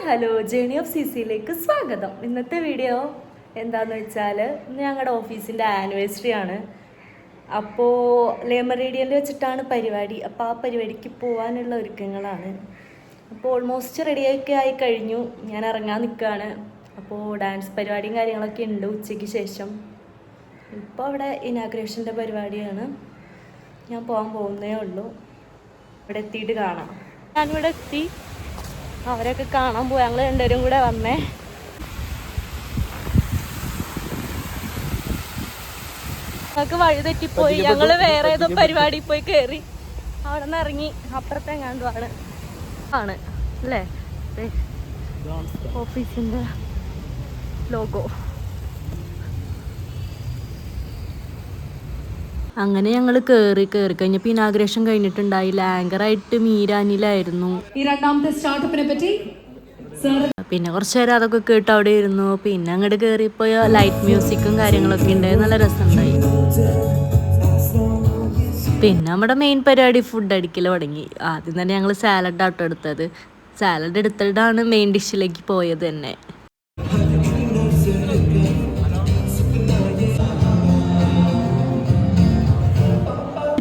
Hello, journey of സിസിയിലേക്ക് സ്വാഗതം. ഇന്നത്തെ video എന്താണെന്ന് വെച്ചാൽ ഇന്ന് ഞങ്ങളുടെ ഓഫീസിൻ്റെ ആനിവേഴ്സറി ആണ്. അപ്പോൾ ലേമറേഡിയനിൽ വെച്ചിട്ടാണ് പരിപാടി. അപ്പോൾ ആ പരിപാടിക്ക് പോകാനുള്ള ഒരുക്കങ്ങളാണ്. അപ്പോൾ ഓൾമോസ്റ്റ് റെഡിയൊക്കെ ആയി കഴിഞ്ഞു. ഞാൻ ഇറങ്ങാൻ നിൽക്കുകയാണ്. അപ്പോൾ ഡാൻസ് പരിപാടിയും കാര്യങ്ങളൊക്കെ ഉണ്ട് ഉച്ചയ്ക്ക് ശേഷം. ഇപ്പോൾ അവിടെ ഇനാഗ്രേഷൻ്റെ പരിപാടിയാണ്. ഞാൻ പോകാൻ പോകുന്നേ ഉള്ളൂ. ഇവിടെ എത്തിയിട്ട് കാണാം. ഞാനിവിടെ എത്തി. അവരൊക്കെ കാണാൻ പോയി. ഞങ്ങൾ രണ്ടുപേരും കൂടെ വന്നേ. ഞങ്ങൾക്ക് വഴി തെറ്റിപ്പോയി. ഞങ്ങൾ വേറെ ഏതോ പരിപാടി പോയി കയറി. അവിടെ നിന്ന് ഇറങ്ങി അപ്പുറത്തെ എങ്ങാണ്ടുമാണ് ആണ് അല്ലേ ഓഫീസിൻ്റെ ലോഗോ. അങ്ങനെ ഞങ്ങൾ കയറി കഴിഞ്ഞപ്പോൾ ഇനാഗ്രേഷൻ കഴിഞ്ഞിട്ടുണ്ടായില്ല. ആങ്കറായിട്ട് മീരാനിലായിരുന്നു. ഈ രണ്ടാമത്തെ സ്റ്റാർട്ടപ്പിനെ പറ്റി പിന്നെ കുറച്ച് നേരം അതൊക്കെ കേട്ട് അവിടെ ഇരുന്നു. പിന്നെ അങ്ങോട്ട് കയറിയപ്പോൾ ലൈറ്റ് മ്യൂസിക്കും കാര്യങ്ങളൊക്കെ ഉണ്ടായി. നല്ല രസമുണ്ടായി. പിന്നെ നമ്മുടെ മെയിൻ പരിപാടി ഫുഡ് അടിക്കൽ തുടങ്ങി. ആദ്യം തന്നെ ഞങ്ങൾ സാലഡ് ആട്ടോ എടുത്തത്. സാലഡ് എടുത്തിട്ടാണ് മെയിൻ ഡിഷിലേക്ക് പോയത് തന്നെ.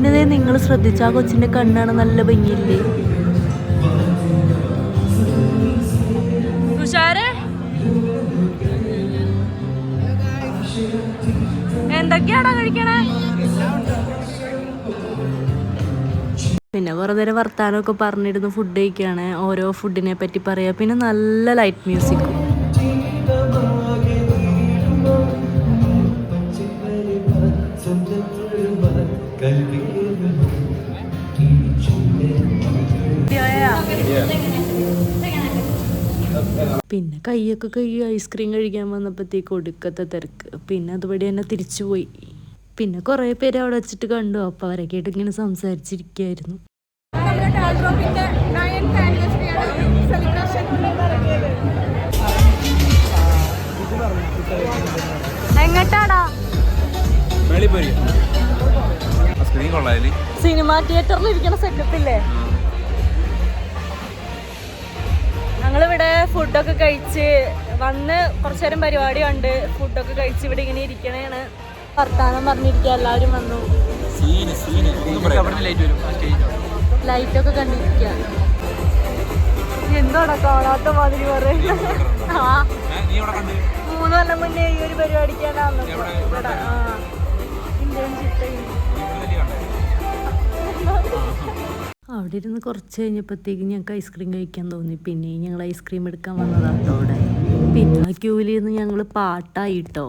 പിന്നെ നിങ്ങൾ ശ്രദ്ധിച്ച ആ കൊച്ചിൻ്റെ കണ്ണാണ് നല്ല ഭംഗിയില്ലേ. എന്തൊക്കെയാണോ കഴിക്കണേ? പിന്നെ കുറേ നേരം വർത്താനമൊക്കെ പറഞ്ഞിരുന്നു. ഫുഡ് കഴിക്കുകയാണ്. ഓരോ ഫുഡിനെ പറ്റി പറയാ. പിന്നെ നല്ല ലൈറ്റ് മ്യൂസിക്കും. പിന്നെ കൈയൊക്കെ കഴുകി ഐസ്ക്രീം കഴിക്കാൻ വന്നപ്പോഴത്തേക്ക് ഒടുക്കത്തെ തിരക്ക്. പിന്നെ അതുപടി തന്നെ തിരിച്ചുപോയി. പിന്നെ കുറേ പേര് അവിടെ വെച്ചിട്ട് കണ്ടു. അപ്പോൾ അവരൊക്കെയായിട്ട് ഇങ്ങനെ സംസാരിച്ചിരിക്കുകയായിരുന്നു. എങ്ങട്ടാടാ? സിനിമ തിയേറ്ററിൽ ഇരിക്കണ സെറ്റപ്പില്ലേ? ഞങ്ങളിവിടെ ഫുഡൊക്കെ കഴിച്ച് വന്ന് കുറച്ചു നേരം പരിപാടി ഉണ്ട്. ഫുഡൊക്കെ കഴിച്ച് ഇവിടെ ഇങ്ങനെ ഇരിക്കണേണ്. വർത്താനം പറഞ്ഞിരിക്കുക. എല്ലാവരും വന്നു. ലൈറ്റൊക്കെ കണ്ടിരിക്കുക. എന്തോടാ കാണാത്ത മാതിരി പറയുക. 3 കൊല്ലം മുന്നേ ഈ ഒരു പരിപാടിക്കാണ് ഇവിടെ. അവിടെ ഇരുന്ന് കുറച്ച് കഴിഞ്ഞപ്പോഴത്തേക്ക് ഞങ്ങൾക്ക് ഐസ്ക്രീം കഴിക്കാൻ തോന്നി. പിന്നെ ഞങ്ങൾ ഐസ്ക്രീം എടുക്കാൻ വന്നതാണ് അവിടെ. പിന്നെ ആ ക്യൂവിൽ നിന്ന് ഞങ്ങൾ പാട്ടായിട്ടോ.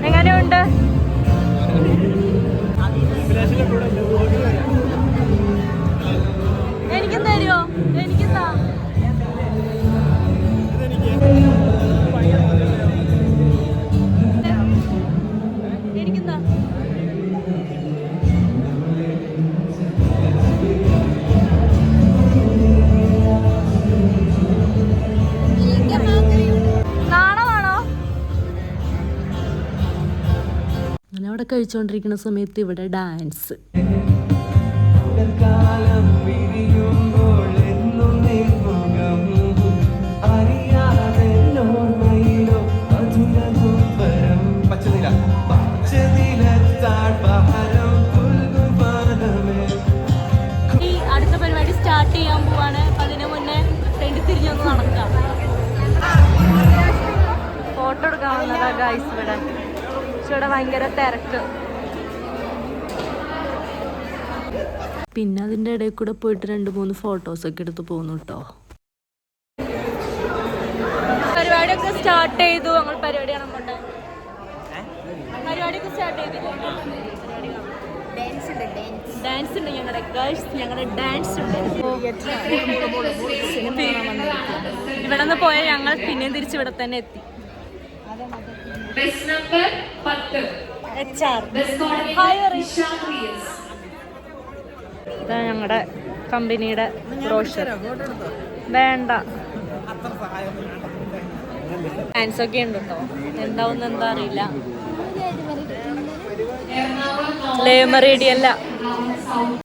എങ്ങനെയുണ്ട്? എനിക്കും തരുമോ? എനിക്കെന്താ? എനിക്കെന്താ? അങ്ങനെ അവിടെ കഴിച്ചുകൊണ്ടിരിക്കുന്ന സമയത്ത് ഇവിടെ ഡാൻസ്. ഈ അടുത്ത പരിപാടി സ്റ്റാർട്ട് ചെയ്യാൻ പോവാണ്. അതിന് മുന്നേ ഫ്രണ്ട് തിരിഞ്ഞൊന്ന് നടക്കാം. ഫോട്ടോ എടുക്കാൻ വന്നതാ ഗൈസ് ഇവിടെ. ഇവിടെ ഭയങ്കര തിരക്ക്. പിന്നെ അതിൻ്റെ ഇടയിൽ കൂടെ പോയിട്ട് 2-3 ഫോട്ടോസൊക്കെ എടുത്ത് പോകുന്നു കേട്ടോ. പരിപാടിയൊക്കെ സ്റ്റാർട്ട് ചെയ്തു. ഞങ്ങൾ പരിപാടി കാണാൻ പോട്ടെ. പരിപാടിയൊക്കെ സ്റ്റാർട്ട് ചെയ്തില്ലേ? ഡാൻസ് ഉണ്ട് ഞങ്ങളുടെ ഗേൾസ്. ഞങ്ങളുടെ ഡാൻസ് ഉണ്ട്. ഇവിടെ നിന്ന് പോയാൽ ഞങ്ങൾ പിന്നെയും തിരിച്ച് ഇവിടെ തന്നെ എത്തി. Best number 10. HR. Best coordinator Hi, Ari. Isha Reyes. ഇതാ ഞങ്ങളുടെ കമ്പനിയുടെ ബ്രോഷർ. വേണ്ട, ഫാൻസ് ഒക്കെ ഉണ്ട് കേട്ടോ. എന്താവുന്ന എന്താ അറിയില്ല. ലേമറേഡിയല്ല.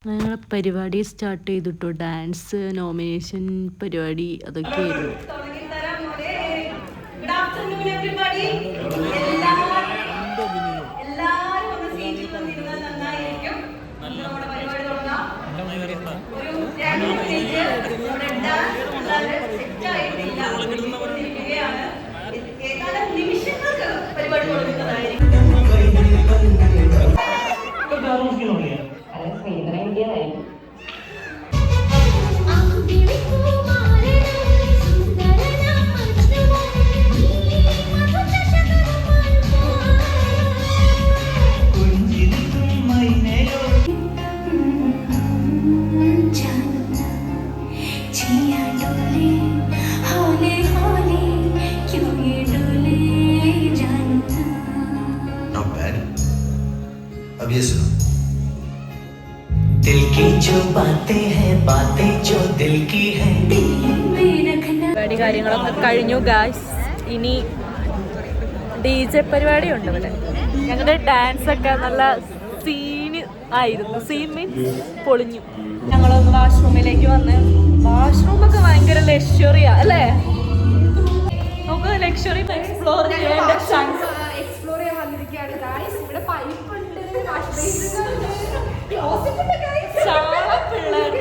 ഞങ്ങളുടെ പരിപാടി സ്റ്റാർട്ട് ചെയ്തിട്ടോ. ഡാൻസ്, നോമിനേഷൻ പരിപാടി അതൊക്കെയായിരുന്നു. अब ये सुनो, दिल की जो बातें हैं, बातें जो दिल की हैं, दिल में रखना. പരിപാടി കാര്യങ്ങളൊക്കെ കഴിഞ്ഞു ഗായ്സ്. ഇനി DJ പരിപാടി ഉണ്ട് ഇവിടെ. ഞങ്ങളുടെ ഡാൻസ് ഒക്കെ നല്ല സീന് ആയിരുന്നു. സീൻ മീൻസ് പൊളിഞ്ഞു. ഞങ്ങളൊന്ന് വാഷ്റൂമിലേക്ക് വന്ന്, വാഷ്റൂമൊക്കെ ഭയങ്കര ലക്ഷറിയാ അല്ലേ? നമുക്ക് ലക്ഷറി എക്സ്പ്ലോർ ചെയ്യേണ്ട ചാൻസ്. എക്സ്പ്ലോർ ചെയ്യാൻ വന്നിരിക്കുകയാണ് ഗായ്സ്. ഇവിടെ പൈപ്പ് ഉണ്ട്, പിള്ളേർ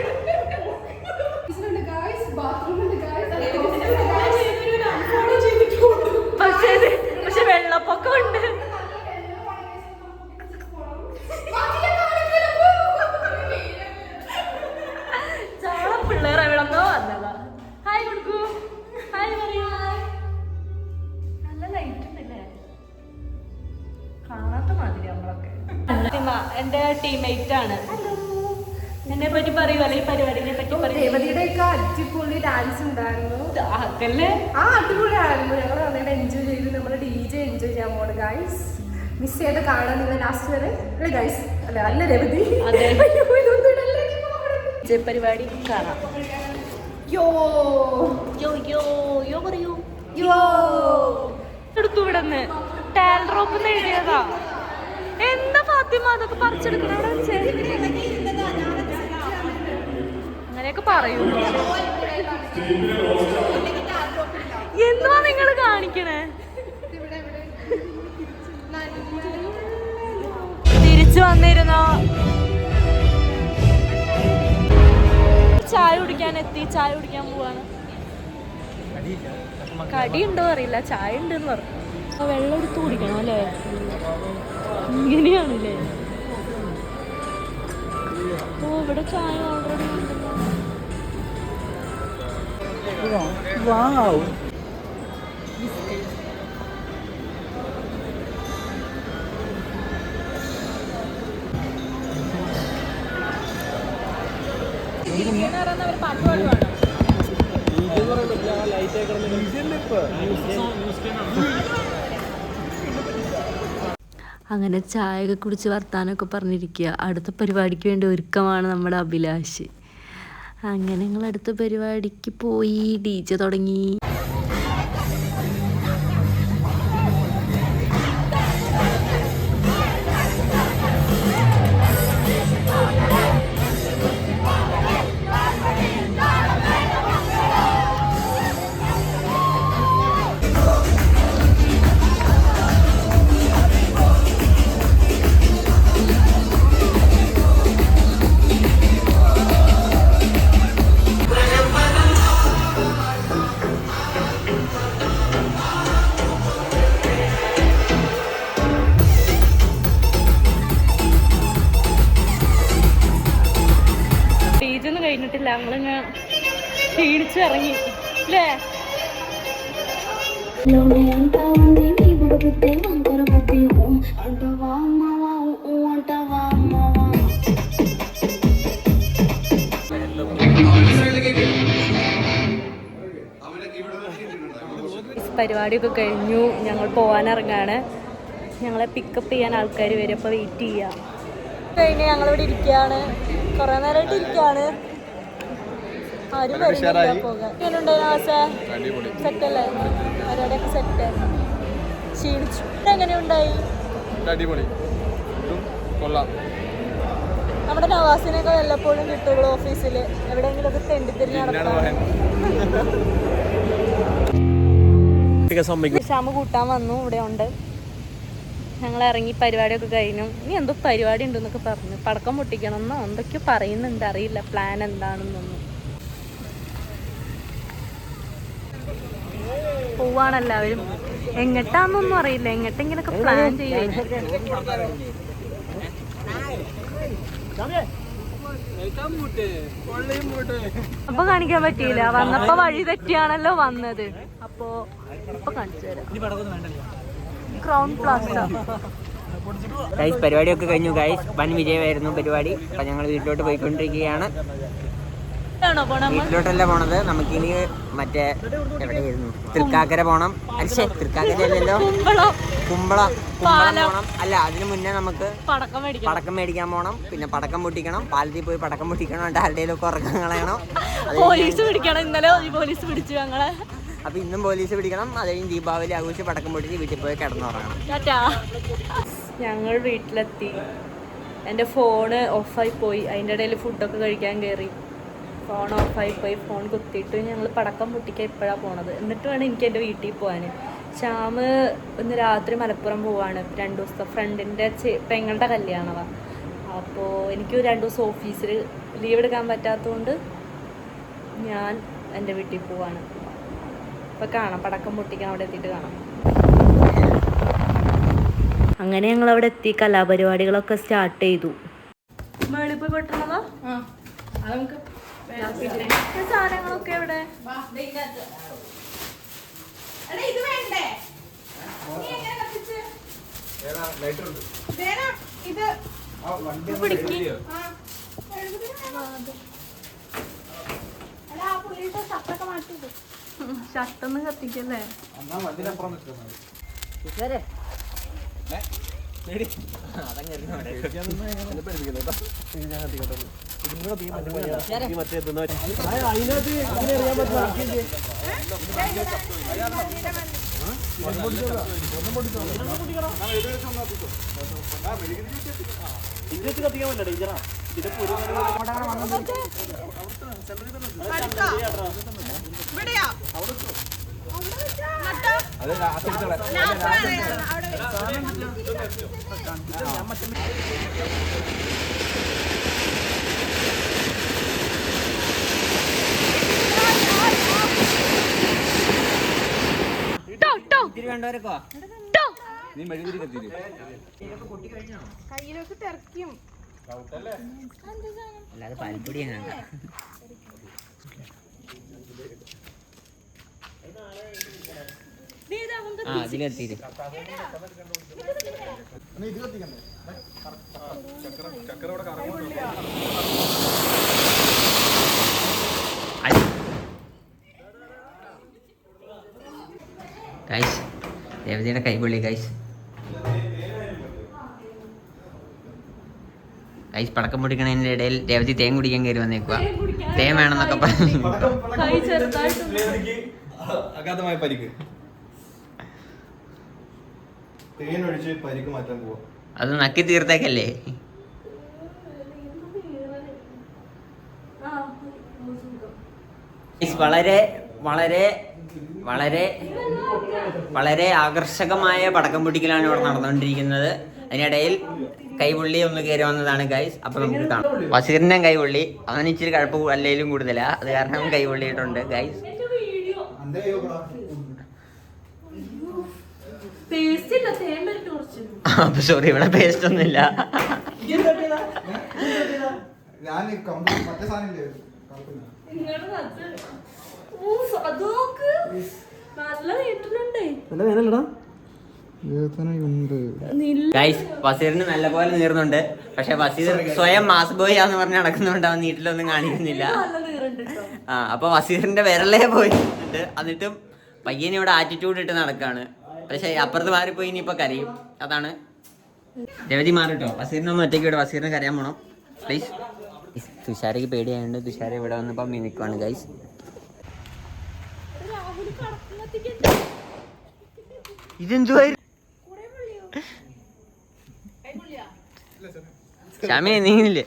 പക്ഷെ വെള്ളപ്പൊക്കം ഉണ്ട്. ചാള പിള്ളേർ എവിടെ നിന്നോ വന്നതാ. ഹായ് കൊടുക്കൂ, ഹായ് പറയൂ. നല്ല ലൈറ്റ് ഉണ്ടല്ലേ, കാണാത്ത മാതിരി നമ്മളൊക്കെ. എന്റെ ടീംമേറ്റ് ആണ്. എന്നെ പറ്റി പറയൂ, അല്ലെങ്കിൽ പരിപാടിനെ പറ്റി പറയൂ. ദേവതിയുടെ ഒക്കെ അടിപൊളി ഡാൻസ് ഉണ്ടായിരുന്നു. അതല്ലേ, ആ അടിപൊളിയായിരുന്നു. ഞങ്ങൾ നന്നായിട്ട് എൻജോയ് ചെയ്തു. നമ്മുടെ DJ എൻജോയ് ചെയ്യാൻ പോണ് ഗൈസ്. മിസ് ചെയ്ത് കാണാൻ നിങ്ങൾ ലാസ്റ്റ് വരെ അല്ലേ ഗൈസ്? അല്ല അല്ല രവതി, അതെ. പരിപാടി കാണാം. യോ യോ യോ യോ പറയൂ. യോ എടുത്തു ഇവിടെന്ന് ടാൽ റോപ്പ് എഴുതിയതാ. എന്താ ഫാത്തിമ അതൊക്കെ പറിച്ചെടുക്കണം? അങ്ങനെയൊക്കെ പറയൂ. എന്തുവാ നിങ്ങൾ കാണിക്കണേ? തിരിച്ചു വന്നിരുന്നോ? ചായ കുടിക്കാൻ എത്തി. ചായ കുടിക്കാൻ പോവാണ്. കടി ഉണ്ടോ അറിയില്ല, ചായ ഉണ്ടെന്ന് പറഞ്ഞു. വെള്ളം എടുത്ത് കുടിക്കണം അല്ലേ? ഇങ്ങനെയാണല്ലേ? ഓ ഇവിടെ ചായ ഓൾറെഡി ഉണ്ടല്ലോ. അങ്ങനെ ചായയൊക്കെ കുടിച്ച് വർത്താനമൊക്കെ പറഞ്ഞിരിക്കുക. അടുത്ത പരിപാടിക്ക് വേണ്ടി ഒരുക്കമാണ് നമ്മുടെ അഭിലാഷ്. അങ്ങനെ ഞങ്ങൾ അടുത്ത പരിപാടിക്ക് പോയി. DJ തുടങ്ങി. കഴിഞ്ഞിട്ടില്ല, ഞങ്ങളിങ്ങനെ ക്ഷീണിച്ചിറങ്ങി അല്ലേ? പരിപാടിയൊക്കെ കഴിഞ്ഞു, ഞങ്ങൾ പോകാനിറങ്ങാണ്. ഞങ്ങളെ പിക്കപ്പ് ചെയ്യാൻ ആൾക്കാർ വരും, അപ്പോൾ വെയിറ്റ് ചെയ്യാം. കഴിഞ്ഞ് ഞങ്ങളിവിടെ ഇരിക്കുകയാണ്, കുറേ നേരമായിട്ട് ഇരിക്കുകയാണ്. ആരും വരുന്നില്ല പോകാൻ. എങ്ങനെയുണ്ടായിരുന്നു? സെറ്റല്ലേ? പരിപാടിയൊക്കെ സെറ്റായിരുന്നു. ക്ഷീണിച്ചു. എങ്ങനെയുണ്ടായി? നമ്മുടെ നവാസിനൊക്കെ വല്ലപ്പോഴും കിട്ടുള്ളൂ ഓഫീസിൽ, എവിടെയെങ്കിലും ഒക്കെ തെണ്ടിത്തിരിഞ്ഞ് നടക്കാം. ക്ഷാമ കൂട്ടാൻ വന്നു, ഇവിടെ ഉണ്ട്. ഞങ്ങൾ ഇറങ്ങി, പരിപാടിയൊക്കെ കഴിഞ്ഞു. ഇനി എന്തോ പരിപാടി ഉണ്ടെന്നൊക്കെ പറഞ്ഞു, പടക്കം പൊട്ടിക്കണമെന്നോ എന്തൊക്കെയോ പറയുന്നുണ്ട്, അറിയില്ല പ്ലാൻ എന്താണെന്നൊന്നും. പോവാണ് എല്ലാവരും. എങ്ങട്ടാന്നൊന്നും അറിയില്ല, എങ്ങട്ടെങ്കിലൊക്കെ പ്ലാൻ ചെയ്യുക. അപ്പൊ കാണിക്കാൻ പറ്റിയില്ല, വന്നപ്പോ വഴി തെറ്റിയാണല്ലോ വന്നത്. അപ്പൊ ഇപ്പൊ കാണിച്ചു തരാം. ക്രൗൺ പ്ലാസ ഗൈസ് പരിപാടിയൊക്കെ കഴിഞ്ഞു ഗൈസ്. വൻ വിജയമായിരുന്നു പരിപാടി. അപ്പൊ ഞങ്ങൾ വീട്ടിലോട്ട് പോയിക്കൊണ്ടിരിക്കുകയാണ്. വീട്ടിലോട്ടല്ല പോണത്, നമുക്കിനി മറ്റേ എവിടെയായിരുന്നു, തൃക്കാക്കര പോണം. അല്ലേ, തൃക്കാക്കര അല്ലല്ലോ, കുമ്പളം പോണം. അല്ല, അതിന് മുന്നേ നമുക്ക് പടക്കം മേടിക്കാൻ പോണം, പിന്നെ പടക്കം പൊട്ടിക്കണം, പാലത്തിൽ പോയി പടക്കം പൊട്ടിക്കണം, ആരുടെയിലൊക്കെ ഉറക്കം കളയണം. പോലീസ് പിടിക്കണം, ഇന്നലെ പോലീസ് പിടിച്ചു ഞങ്ങളെ. അപ്പൊ ഇന്നും പോലീസ് പിടിക്കണം. അത് കഴിഞ്ഞ് ദീപാവലി ആഘോഷിച്ച് പടക്കം പൊട്ടിച്ച് വീട്ടിൽ പോയി കിടന്നുറങ്ങണം. ഞങ്ങൾ വീട്ടിലെത്തി. എൻ്റെ ഫോണ് ഓഫായി പോയി, അതിൻ്റെ ഇടയിൽ ഫുഡൊക്കെ കഴിക്കാൻ കയറി. ഫോൺ ഓഫായി പോയി, ഫോൺ കുത്തിയിട്ട് ഞങ്ങൾ പടക്കം പൊട്ടിക്കാൻ ഇപ്പോഴാണ് പോണത്. എന്നിട്ട് വേണം എനിക്ക് എൻ്റെ വീട്ടിൽ പോകാൻ. ശ്യാമ് ഇന്ന് രാത്രി മലപ്പുറം പോവാണ്, 2 ദിവസത്തെ ഫ്രണ്ടിൻ്റെ പെങ്ങളുടെ കല്യാണമാണ്. അപ്പോൾ എനിക്ക് 2 ദിവസം ഓഫീസിൽ ലീവ് എടുക്കാൻ പറ്റാത്തതുകൊണ്ട് ഞാൻ എൻ്റെ വീട്ടിൽ പോവാണ്. അപ്പോൾ കാണാം, പടക്കം പൊട്ടിക്കാൻ അവിടെ എത്തിയിട്ട് കാണാം. അങ്ങനെ ഞങ്ങൾ അവിടെ എത്തി, കലാപരിപാടികളൊക്കെ സ്റ്റാർട്ട് ചെയ്തു. മേളിൽ പോയി പെട്ടണതാ സാധനങ്ങളൊക്കെ എവിടെ? ഷട്ടൊന്നും കത്തിക്കല്ലേ? കയ്യിലേക്ക് തിരക്കും. അല്ലാതെ പാൽപ്പൊടിയാണ്. അതിലെത്തിയിട്ട് ഗൈസ്, രേവതിയുടെ കൈപൊള്ളി ഗൈസ്. ഗൈസ് പടക്കം പൊടിക്കണതിൻ്റെ ഇടയിൽ രേവതി തേൻ കുടിക്കാൻ കയറി വന്നേക്കുക. തേൻ വേണമെന്നൊക്കെ പറഞ്ഞു. അഗാധമായ പരിക്ക്, തേനൊഴിച്ച് പരിക്ക് മാറ്റാൻ പോവാ. അത് നക്കി തീർത്തേക്കല്ലേ. വളരെ വളരെ വളരെ വളരെ ആകർഷകമായ പടക്കം പൊട്ടിക്കലാണ് ഇവിടെ നടന്നുകൊണ്ടിരിക്കുന്നത്. അതിനിടയിൽ കൈപൊള്ളി ഒന്ന് കയറി വന്നതാണ് ഗൈസ്. അപ്പൊ നമുക്ക് കാണാം. വസീറിന്റെ കൈപൊള്ളി, അവന് ഇച്ചിരി കഴപ്പ് അല്ലെങ്കിലും കൂടുതലാ, അത് കാരണം കൈപൊള്ളിയിട്ടുണ്ട് ഗൈസ്. അപ്പൊ സോറി, ഇവിടെ പേസ്റ്റ് ഒന്നുമില്ല. ഗൈസ് വസീറിന് നല്ലപോലെ നീർന്നുണ്ട്. പക്ഷെ വസീർ സ്വയം മാസ് ബോയ് ആന്ന് പറഞ്ഞ് നടക്കുന്നുണ്ട്, അവൻ നീട്ടിലൊന്നും കാണിക്കുന്നില്ല. അപ്പൊ വസീറിന്റെ വിരലേ പോയിട്ടുണ്ട്. എന്നിട്ടും പയ്യൻ ഇവിടെ ആറ്റിറ്റ്യൂഡ് ഇട്ട് നടക്കാണ്. പക്ഷെ അപ്പുറത്ത് മാറിപ്പോയി ഇനിയിപ്പോ കരയും. അതാണ് രവതി മാറിട്ടോ. വസീറിനൊന്നും ഒറ്റയ്ക്ക് വിടും. വസീറിന് കരയാൻ പോണം പ്ലീസ്. തുഷാരക്ക് പേടിയായതുകൊണ്ട് തുഷാര ഇവിടെ വന്നപ്പോ മിനിക്കുവാണ് ഗൈസ്. ഇതെന്തുവായിരുന്നു ഷാമിയെ നീങ്ങില്ലേ?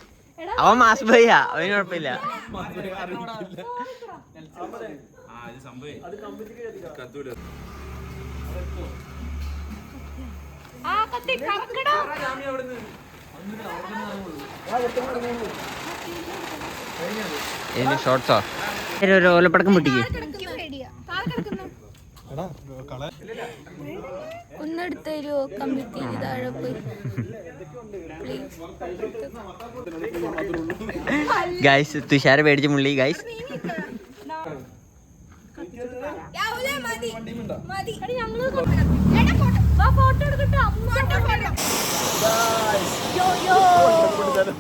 അവൻ മാസ് ബയ്യ, അവന് കുഴപ്പമില്ല. ഷോർട്സോ ഒരു ഓലപ്പടക്കം പൊട്ടിക്ക്. ഒന്നെടുത്തൊരു കമ്പിത്തി താഴെ പോയി ഗൈസ് തുഷാര പേടിച്ച് മുള്ളി ഗൈസ്.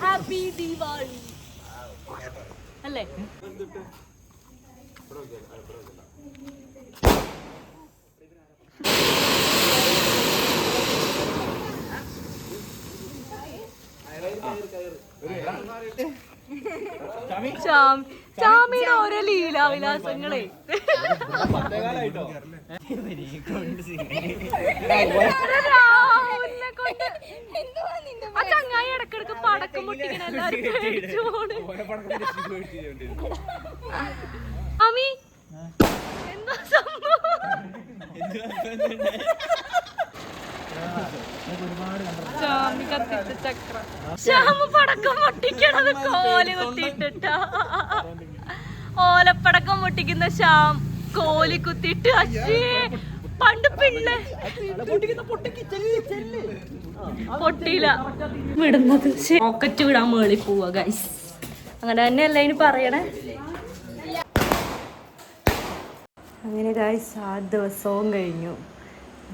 ഹാപ്പി ദീപാവലി അല്ലേ? ചാമിയുടെ ഓരോ ലീലാവിലാസങ്ങളെ ആ ചങ്ങായി ഇടക്കിടക്ക് പടക്കം പൊട്ടിക്കണ എല്ലാരും പേടിച്ചു പോണ്. അമ്മി എന്താ സംഭവം? ചാമി കത്തിച്ച ചക്രം. ശ്യാമ പടക്കം പൊട്ടിക്കണത് കോല് കുത്തിയിട്ടാ. ഓലപ്പടക്കം പൊട്ടിക്കുന്ന ശ്യാം കോലി കുത്തിയിട്ട്. അച്ഛേ പണ്ട് പിള്ളേ പൊട്ടിയില്ല വിടുന്നത്. റോക്കറ്റ് വിടാൻ മേളിൽ പോവാ ഗൈസ്. അങ്ങനെ തന്നെയല്ല ഇനി പറയണേ. അങ്ങനെ ഗൈസ് ആ ദിവസവും കഴിഞ്ഞു,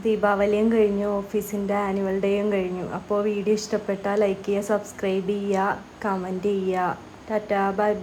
ദീപാവലിയും കഴിഞ്ഞു, ഓഫീസിൻ്റെ ആനുവൽ ഡേയും കഴിഞ്ഞു. അപ്പോൾ വീഡിയോ ഇഷ്ടപ്പെട്ടാൽ ലൈക്ക് ചെയ്യുക, സബ്സ്ക്രൈബ് ചെയ്യുക, കമൻറ്റ് ചെയ്യുക. Tata bye bye.